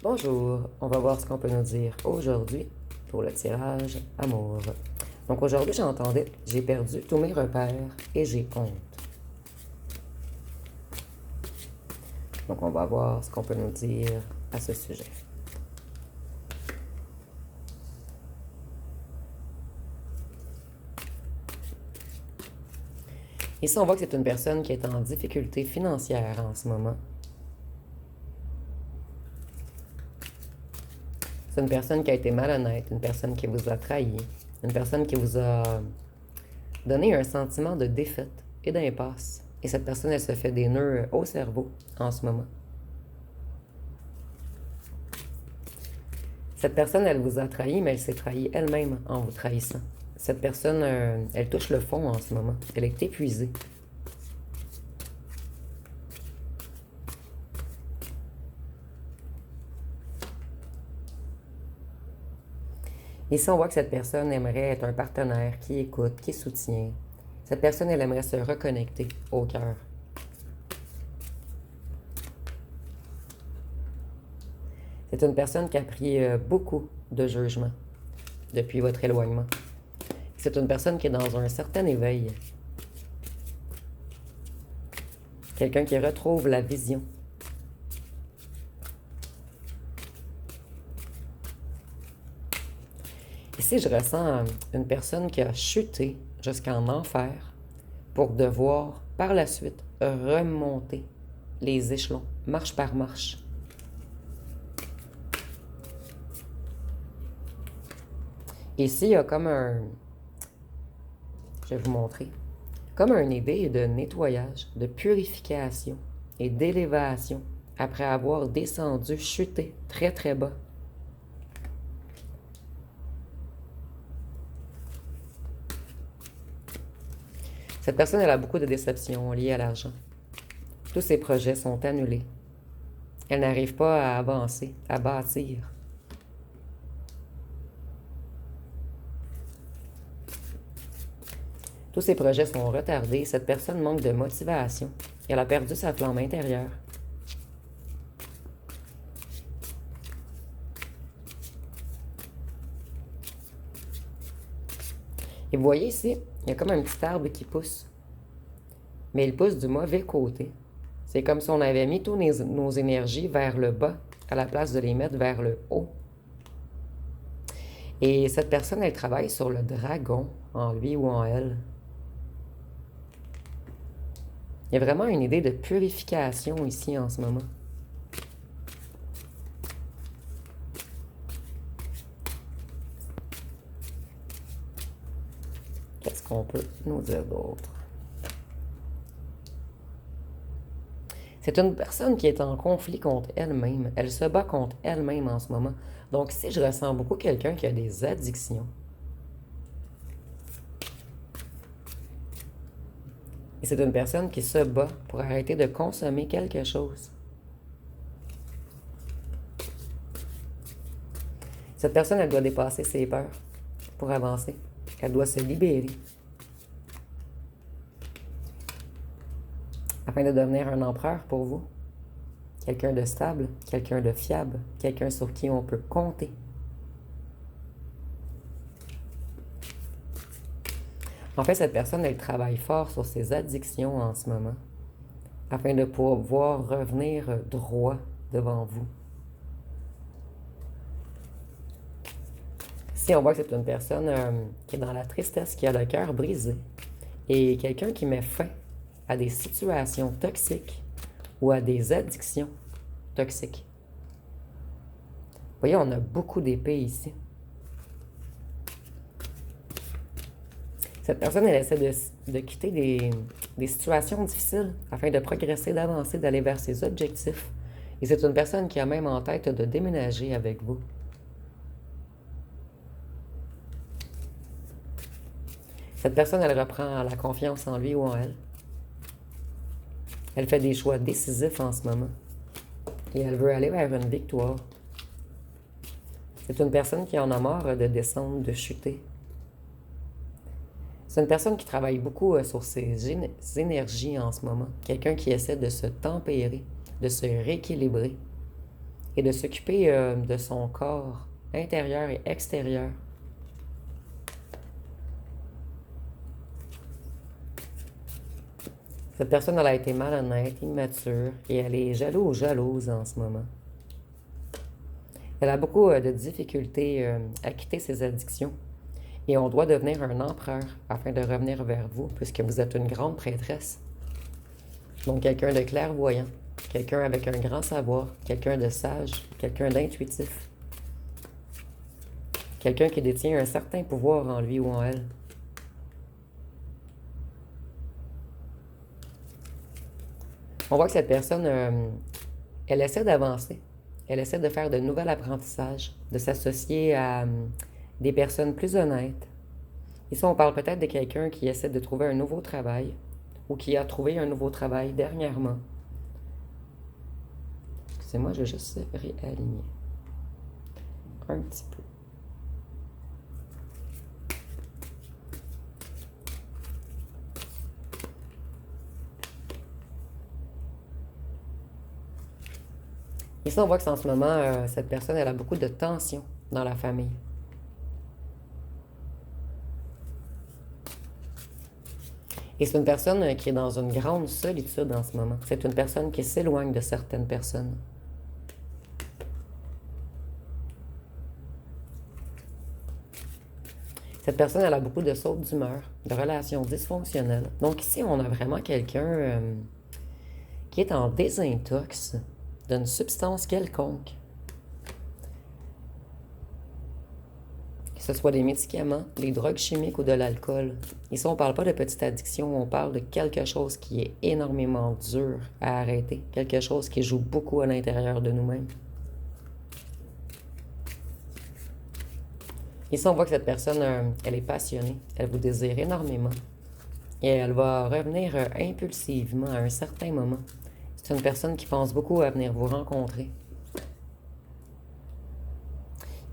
Bonjour, on va voir ce qu'on peut nous dire aujourd'hui pour le tirage amour. Donc aujourd'hui, j'entendais, j'ai perdu tous mes repères et j'ai honte. Donc on va voir ce qu'on peut nous dire à ce sujet. Ici, on voit que c'est une personne qui est en difficulté financière en ce moment. C'est une personne qui a été malhonnête, une personne qui vous a trahi, une personne qui vous a donné un sentiment de défaite et d'impasse. Et cette personne, elle se fait des nœuds au cerveau en ce moment. Cette personne, elle vous a trahi, mais elle s'est trahie elle-même en vous trahissant. Cette personne, elle touche le fond en ce moment. Elle est épuisée. Ici, on voit que cette personne aimerait être un partenaire qui écoute, qui soutient. Cette personne, elle aimerait se reconnecter au cœur. C'est une personne qui a pris beaucoup de jugement depuis votre éloignement. C'est une personne qui est dans un certain éveil. Quelqu'un qui retrouve la vision. Ici, je ressens une personne qui a chuté jusqu'en enfer pour devoir, par la suite, remonter les échelons, marche par marche. Ici, il y a comme un... Je vais vous montrer. Comme une idée de nettoyage, de purification et d'élévation après avoir descendu, chuté très très bas. Cette personne, elle a beaucoup de déceptions liées à l'argent. Tous ses projets sont annulés. Elle n'arrive pas à avancer, à bâtir. Tous ses projets sont retardés. Cette personne manque de motivation. Elle a perdu sa flamme intérieure. Et vous voyez ici, il y a comme un petit arbre qui pousse. Mais il pousse du mauvais côté. C'est comme si on avait mis toutes nos énergies vers le bas, à la place de les mettre vers le haut. Et cette personne, elle travaille sur le dragon, en lui ou en elle. Il y a vraiment une idée de purification ici en ce moment. Qu'est-ce qu'on peut nous dire d'autre? C'est une personne qui est en conflit contre elle-même. Elle se bat contre elle-même en ce moment. Donc ici, je ressens beaucoup quelqu'un qui a des addictions. Et c'est une personne qui se bat pour arrêter de consommer quelque chose. Cette personne, elle doit dépasser ses peurs pour avancer. Elle doit se libérer afin de devenir un empereur pour vous. Quelqu'un de stable, quelqu'un de fiable, quelqu'un sur qui on peut compter. En fait, cette personne, elle travaille fort sur ses addictions en ce moment afin de pouvoir revenir droit devant vous. Ici, on voit que c'est une personne qui est dans la tristesse, qui a le cœur brisé et quelqu'un qui met fin à des situations toxiques ou à des addictions toxiques. Vous voyez, on a beaucoup d'épées ici. Cette personne, elle essaie de quitter des situations difficiles afin de progresser, d'avancer, d'aller vers ses objectifs. Et c'est une personne qui a même en tête de déménager avec vous. Cette personne, elle reprend la confiance en lui ou en elle. Elle fait des choix décisifs en ce moment. Et elle veut aller vers une victoire. C'est une personne qui en a marre de descendre, de chuter. C'est une personne qui travaille beaucoup sur ses énergies en ce moment. Quelqu'un qui essaie de se tempérer, de se rééquilibrer. et de s'occuper de son corps intérieur et extérieur. Cette personne, elle a été malhonnête, immature, et elle est jalouse en ce moment. Elle a beaucoup de difficultés à quitter ses addictions. Et on doit devenir un empereur afin de revenir vers vous, puisque vous êtes une grande prêtresse. Donc quelqu'un de clairvoyant, quelqu'un avec un grand savoir, quelqu'un de sage, quelqu'un d'intuitif, quelqu'un qui détient un certain pouvoir en lui ou en elle. On voit que cette personne, elle essaie d'avancer. Elle essaie de faire de nouveaux apprentissages, de s'associer à des personnes plus honnêtes. Ici, on parle peut-être de quelqu'un qui essaie de trouver un nouveau travail ou qui a trouvé un nouveau travail dernièrement. Excusez-moi, je vais juste réaligner un petit peu. Ici, on voit que en ce moment, cette personne, elle a beaucoup de tension dans la famille. Et c'est une personne qui est dans une grande solitude en ce moment. C'est une personne qui s'éloigne de certaines personnes. Cette personne, elle a beaucoup de sautes d'humeur, de relations dysfonctionnelles. Donc ici, on a vraiment quelqu'un qui est en désintox d'une substance quelconque. Que ce soit des médicaments, des drogues chimiques ou de l'alcool. Ici, on ne parle pas de petite addiction, on parle de quelque chose qui est énormément dur à arrêter. Quelque chose qui joue beaucoup à l'intérieur de nous-mêmes. Ici, on voit que cette personne, elle est passionnée, elle vous désire énormément. Et elle va revenir impulsivement à un certain moment. C'est une personne qui pense beaucoup à venir vous rencontrer.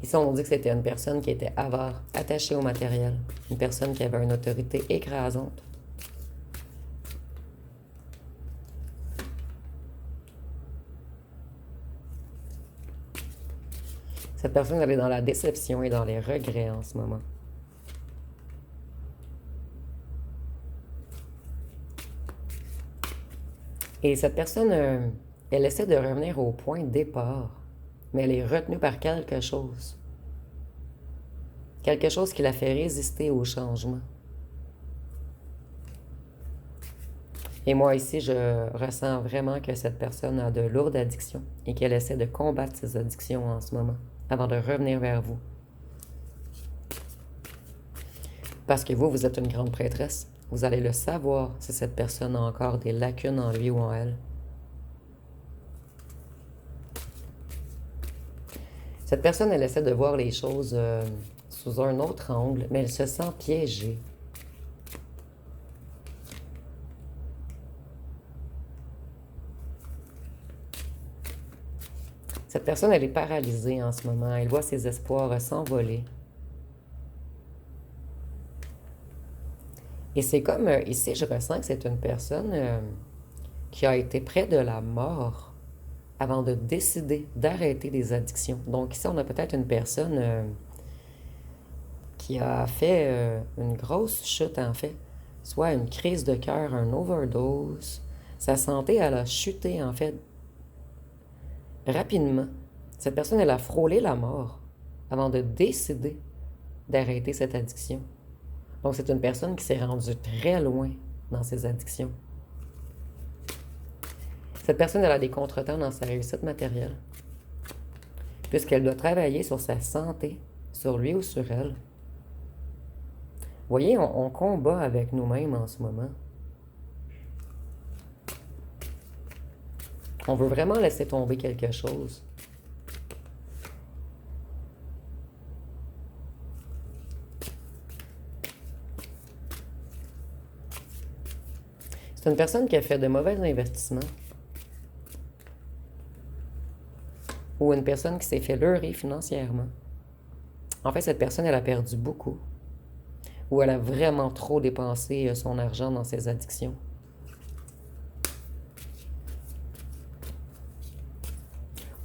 Ici, on nous dit que c'était une personne qui était avare, attachée au matériel. Une personne qui avait une autorité écrasante. Cette personne, elle est dans la déception et dans les regrets en ce moment. Et cette personne, elle essaie de revenir au point de départ, mais elle est retenue par quelque chose. Quelque chose qui la fait résister au changement. Et moi ici, je ressens vraiment que cette personne a de lourdes addictions et qu'elle essaie de combattre ses addictions en ce moment, avant de revenir vers vous. Parce que vous, vous êtes une grande prêtresse. Vous allez le savoir si cette personne a encore des lacunes en lui ou en elle. Cette personne, elle essaie de voir les choses sous un autre angle, mais elle se sent piégée. Cette personne, elle est paralysée en ce moment. Elle voit ses espoirs s'envoler. Et c'est comme, ici, je ressens que c'est une personne qui a été près de la mort avant de décider d'arrêter des addictions. Donc ici, on a peut-être une personne qui a fait une grosse chute, en fait. Soit une crise de cœur, un overdose. Sa santé, elle a chuté, en fait, rapidement. Cette personne, elle a frôlé la mort avant de décider d'arrêter cette addiction. Donc, c'est une personne qui s'est rendue très loin dans ses addictions. Cette personne, elle a des contretemps dans sa réussite matérielle, puisqu'elle doit travailler sur sa santé, sur lui ou sur elle. Vous voyez, on combat avec nous-mêmes en ce moment. On veut vraiment laisser tomber quelque chose. C'est une personne qui a fait de mauvais investissements. Ou une personne qui s'est fait leurrer financièrement. En fait, cette personne, elle a perdu beaucoup. Ou elle a vraiment trop dépensé son argent dans ses addictions.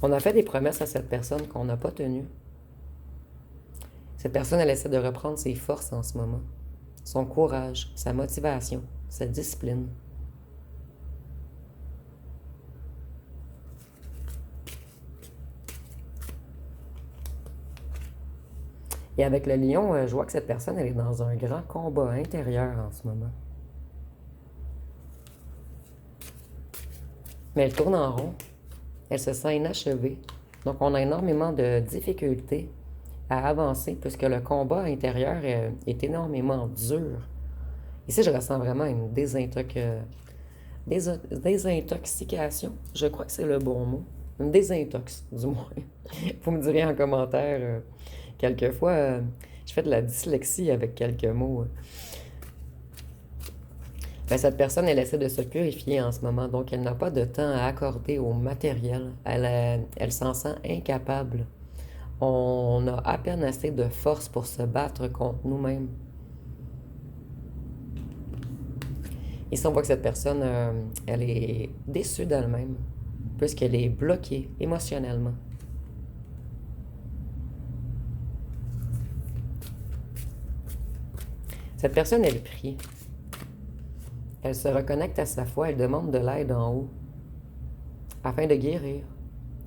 On a fait des promesses à cette personne qu'on n'a pas tenues. Cette personne, elle essaie de reprendre ses forces en ce moment. Son courage, sa motivation, sa discipline. Et avec le lion, je vois que cette personne, elle est dans un grand combat intérieur en ce moment. Mais elle tourne en rond. Elle se sent inachevée. Donc, on a énormément de difficultés à avancer puisque le combat intérieur est énormément dur. Ici, je ressens vraiment une désintoxication. Je crois que c'est le bon mot. Une désintox, du moins. Vous me direz en commentaire. Quelquefois, je fais de la dyslexie avec quelques mots. Ben, cette personne, elle essaie de se purifier en ce moment, donc elle n'a pas de temps à accorder au matériel. Elle s'en sent incapable. On a à peine assez de force pour se battre contre nous-mêmes. Ici, on voit que cette personne, elle est déçue d'elle-même, puisqu'elle est bloquée émotionnellement. Cette personne, elle prie. Elle se reconnecte à sa foi, elle demande de l'aide en haut, afin de guérir,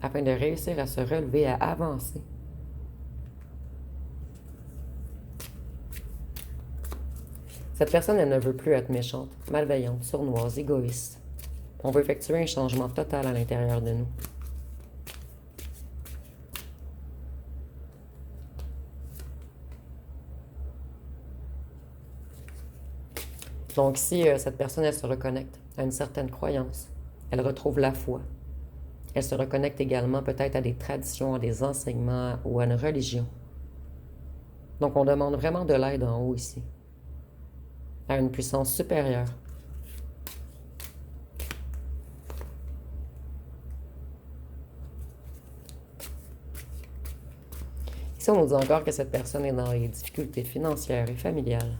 afin de réussir à se relever, à avancer. Cette personne, elle ne veut plus être méchante, malveillante, sournoise, égoïste. On veut effectuer un changement total à l'intérieur de nous. Donc si cette personne, elle se reconnecte à une certaine croyance, elle retrouve la foi. Elle se reconnecte également peut-être à des traditions, à des enseignements ou à une religion. Donc on demande vraiment de l'aide en haut ici, à une puissance supérieure. Ici, on nous dit encore que cette personne est dans les difficultés financières et familiales.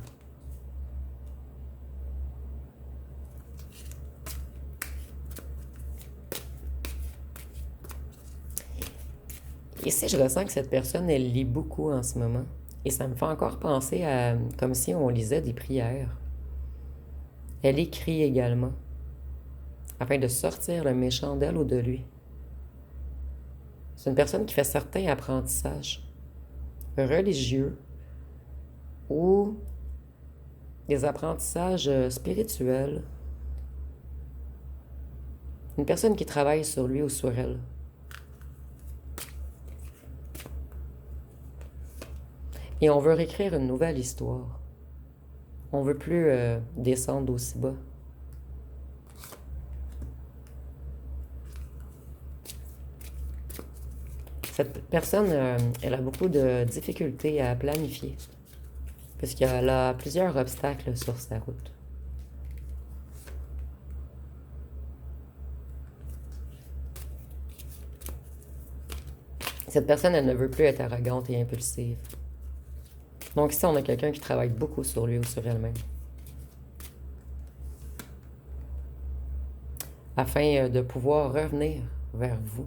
Ici, je ressens que cette personne, elle lit beaucoup en ce moment. Et ça me fait encore penser à comme si on lisait des prières. Elle écrit également, afin de sortir le méchant d'elle ou de lui. C'est une personne qui fait certains apprentissages religieux ou des apprentissages spirituels. Une personne qui travaille sur lui ou sur elle. Et on veut réécrire une nouvelle histoire. On ne veut plus descendre aussi bas. Cette personne, elle a beaucoup de difficultés à planifier, puisqu'elle a plusieurs obstacles sur sa route. Cette personne, elle ne veut plus être arrogante et impulsive. Donc ici, on a quelqu'un qui travaille beaucoup sur lui ou sur elle-même. Afin de pouvoir revenir vers vous.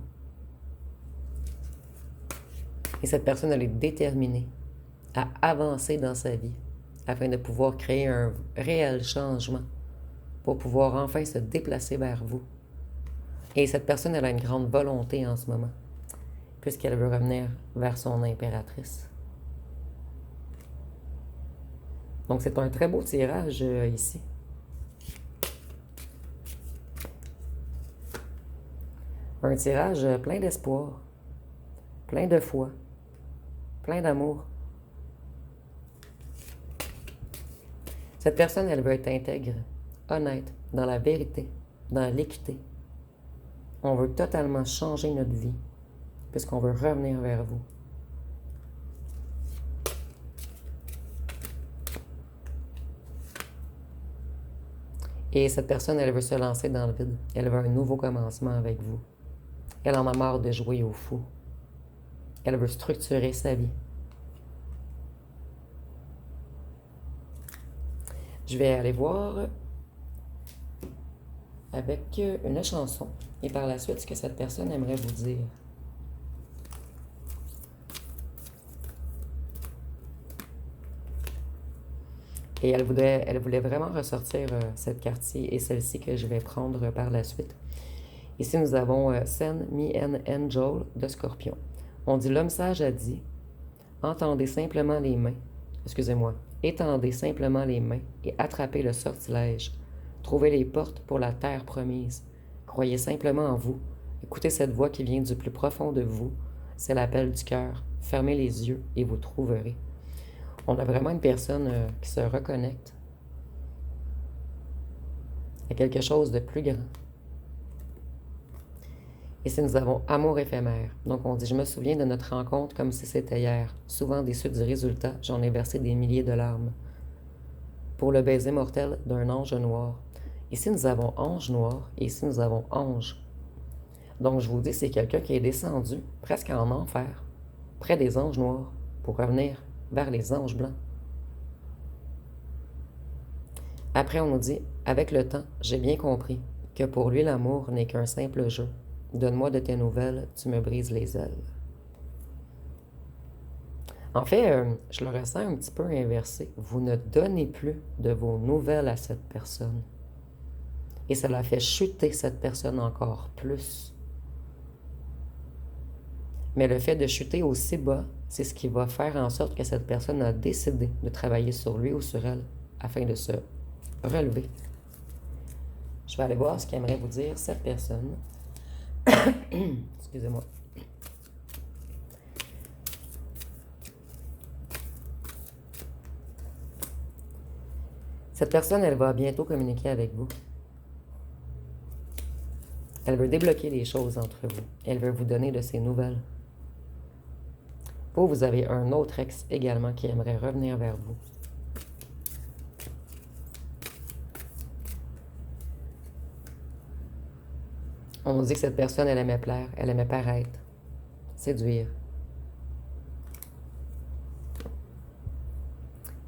Et cette personne, elle est déterminée à avancer dans sa vie afin de pouvoir créer un réel changement pour pouvoir enfin se déplacer vers vous. Et cette personne, elle a une grande volonté en ce moment, puisqu'elle veut revenir vers son impératrice. Donc, c'est un très beau tirage ici. Un tirage plein d'espoir, plein de foi, plein d'amour. Cette personne, elle veut être intègre, honnête, dans la vérité, dans l'équité. On veut totalement changer notre vie, puisqu'on veut revenir vers vous. Et cette personne, elle veut se lancer dans le vide. Elle veut un nouveau commencement avec vous. Elle en a marre de jouer au fou. Elle veut structurer sa vie. Je vais aller voir avec une chanson et par la suite ce que cette personne aimerait vous dire. Et elle voulait vraiment ressortir cette carte-ci et celle-ci que je vais prendre par la suite. Ici, nous avons Send Me an Angel de Scorpion. On dit l'homme sage a dit, entendez simplement les mains, excusez-moi, étendez simplement les mains et attrapez le sortilège. Trouvez les portes pour la terre promise. Croyez simplement en vous. Écoutez cette voix qui vient du plus profond de vous. C'est l'appel du cœur. Fermez les yeux et vous trouverez. On a vraiment une personne qui se reconnecte à quelque chose de plus grand. Ici, nous avons amour éphémère. Donc, on dit, je me souviens de notre rencontre comme si c'était hier. Souvent déçu du résultat, j'en ai versé des milliers de larmes. Pour le baiser mortel d'un ange noir. Ici, nous avons ange noir et ici, nous avons ange. Donc, je vous dis, c'est quelqu'un qui est descendu presque en enfer, près des anges noirs, pour revenir vers les anges blancs. Après, on nous dit, avec le temps, j'ai bien compris que pour lui, l'amour n'est qu'un simple jeu. Donne-moi de tes nouvelles, tu me brises les ailes. En fait, je le ressens un petit peu inversé. Vous ne donnez plus de vos nouvelles à cette personne. Et cela fait chuter cette personne encore plus. Mais le fait de chuter aussi bas, c'est ce qui va faire en sorte que cette personne a décidé de travailler sur lui ou sur elle afin de se relever. Je vais aller voir ce qu'aimerait vous dire cette personne. Excusez-moi. Cette personne, elle va bientôt communiquer avec vous. Elle veut débloquer les choses entre vous. Elle veut vous donner de ses nouvelles. Vous avez un autre ex également qui aimerait revenir vers vous. On nous dit que cette personne, elle aimait plaire, elle aimait paraître, séduire.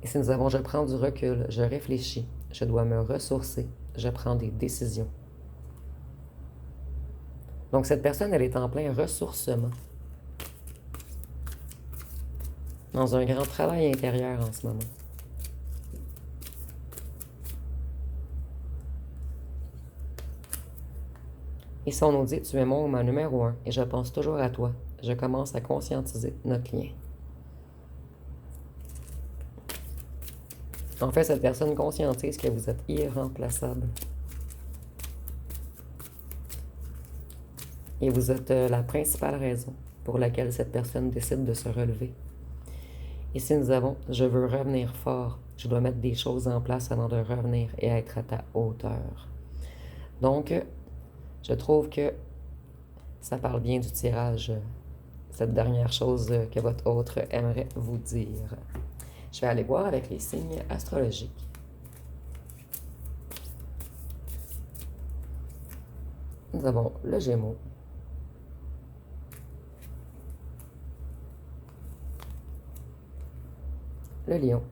Et si nous avons, je prends du recul, je réfléchis, je dois me ressourcer, je prends des décisions. Donc cette personne, elle est en plein ressourcement. Dans un grand travail intérieur en ce moment. Ici, on nous dit, tu es mon numéro 1 et je pense toujours à toi. Je commence à conscientiser notre lien. En fait, cette personne conscientise que vous êtes irremplaçable. Et vous êtes la principale raison pour laquelle cette personne décide de se relever. Ici, nous avons « Je veux revenir fort. Je dois mettre des choses en place avant de revenir et être à ta hauteur. » Donc, je trouve que ça parle bien du tirage, cette dernière chose que votre autre aimerait vous dire. Je vais aller voir avec les signes astrologiques. Nous avons le Gémeaux, le Lion,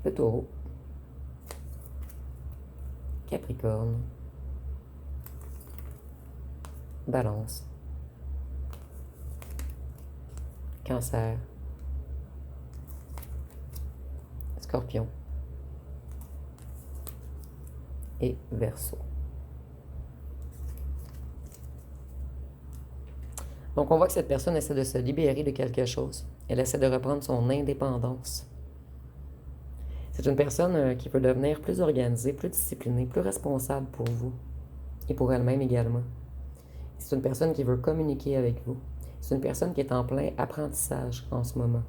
le Taureau, Capricorne, Balance, Cancer, Scorpion et Verseau. Donc, on voit que cette personne essaie de se libérer de quelque chose. Elle essaie de reprendre son indépendance. C'est une personne qui veut devenir plus organisée, plus disciplinée, plus responsable pour vous et pour elle-même également. C'est une personne qui veut communiquer avec vous. C'est une personne qui est en plein apprentissage en ce moment.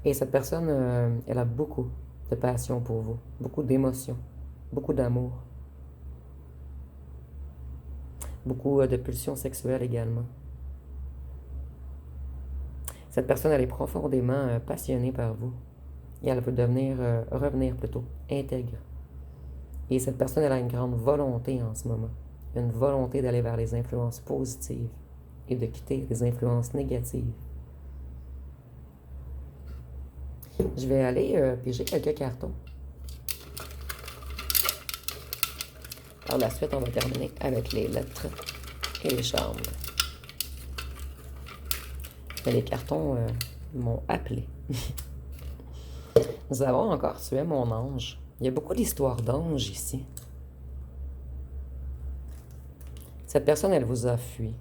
Et cette personne, elle a beaucoup de passion pour vous, beaucoup d'émotions, beaucoup d'amour, beaucoup de pulsions sexuelles également. Cette personne, elle est profondément passionnée par vous et elle veut revenir plutôt, intègre. Et cette personne, elle a une grande volonté en ce moment, une volonté d'aller vers les influences positives et de quitter les influences négatives. Je vais aller piger quelques cartons. Par la suite, on va terminer avec les lettres et les charmes. Mais les cartons m'ont appelé. Nous avons encore tué mon ange. Il y a beaucoup d'histoires d'anges ici. Cette personne, elle vous a fui.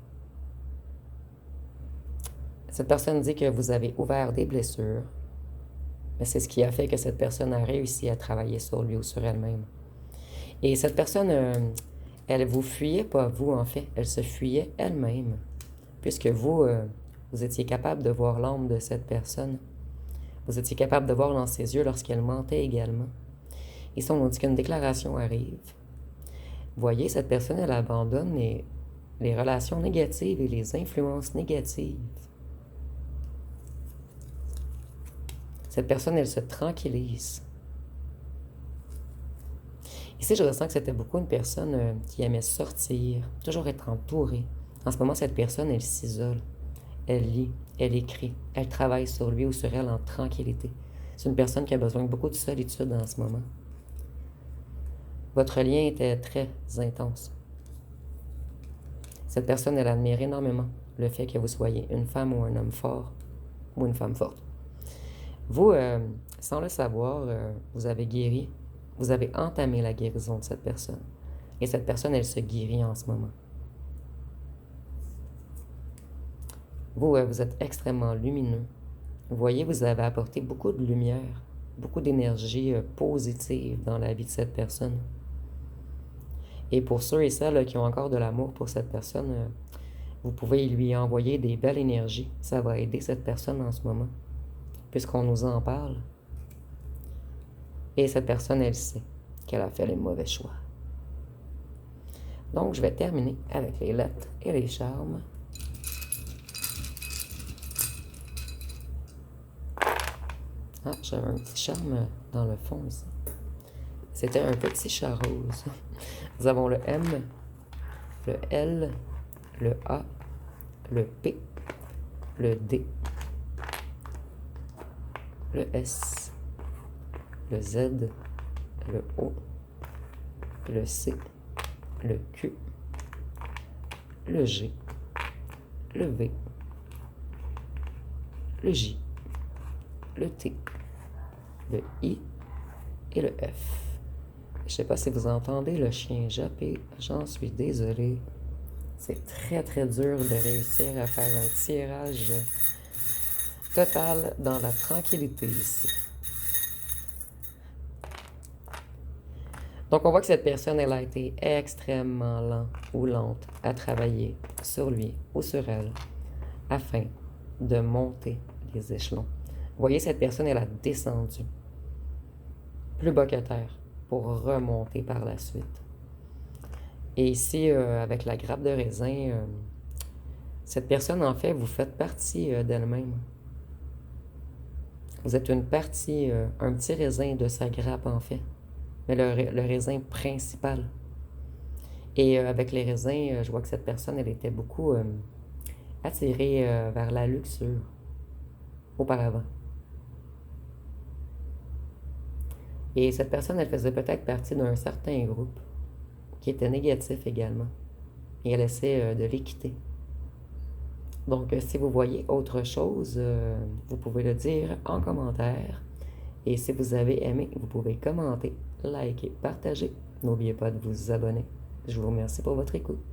Cette personne dit que vous avez ouvert des blessures. Mais c'est ce qui a fait que cette personne a réussi à travailler sur lui ou sur elle-même. Et cette personne, elle vous fuyait pas vous, en fait. Elle se fuyait elle-même. Puisque vous, vous étiez capable de voir l'âme de cette personne. Vous étiez capable de voir dans ses yeux lorsqu'elle mentait également. Ici, on nous dit qu'une déclaration arrive. Voyez, cette personne, elle abandonne les relations négatives et les influences négatives. Cette personne, elle se tranquillise. Ici, je ressens que c'était beaucoup une personne qui aimait sortir, toujours être entourée. En ce moment, cette personne, elle s'isole. Elle lit, elle écrit, elle travaille sur lui ou sur elle en tranquillité. C'est une personne qui a besoin de beaucoup de solitude en ce moment. Votre lien était très intense. Cette personne, elle admire énormément le fait que vous soyez une femme ou un homme fort ou une femme forte. Vous, sans le savoir, vous avez guéri, vous avez entamé la guérison de cette personne. Et cette personne, elle se guérit en ce moment. Vous, vous êtes extrêmement lumineux. Vous voyez, vous avez apporté beaucoup de lumière, beaucoup d'énergie positive dans la vie de cette personne. Et pour ceux et celles qui ont encore de l'amour pour cette personne, vous pouvez lui envoyer des belles énergies. Ça va aider cette personne en ce moment, puisqu'on nous en parle. Et cette personne, elle sait qu'elle a fait les mauvais choix. Donc, je vais terminer avec les lettres et les charmes. Ah, j'avais un petit charme dans le fond ici. C'était un petit chat rose. Nous avons le M, le L, le A, le P, le D, le S, le Z, le O, le C, le Q, le G, le V, le J, le T, le I et le F. Je ne sais pas si vous entendez le chien japper, j'en suis désolé. C'est très très dur de réussir à faire un tirage total dans la tranquillité ici. Donc on voit que cette personne, elle a été extrêmement lente ou lente à travailler sur lui ou sur elle afin de monter les échelons. Vous voyez, cette personne, elle a descendu plus bas que terre pour remonter par la suite. Et ici, avec la grappe de raisin, cette personne, en fait, vous faites partie d'elle-même. Vous êtes une partie, un petit raisin de sa grappe, en fait. Mais le raisin principal. Et avec les raisins, je vois que cette personne, elle était beaucoup attirée vers la luxure auparavant. Et cette personne, elle faisait peut-être partie d'un certain groupe qui était négatif également. Et elle essaie de les quitter. Donc, si vous voyez autre chose, vous pouvez le dire en commentaire. Et si vous avez aimé, vous pouvez commenter, liker, partager. N'oubliez pas de vous abonner. Je vous remercie pour votre écoute.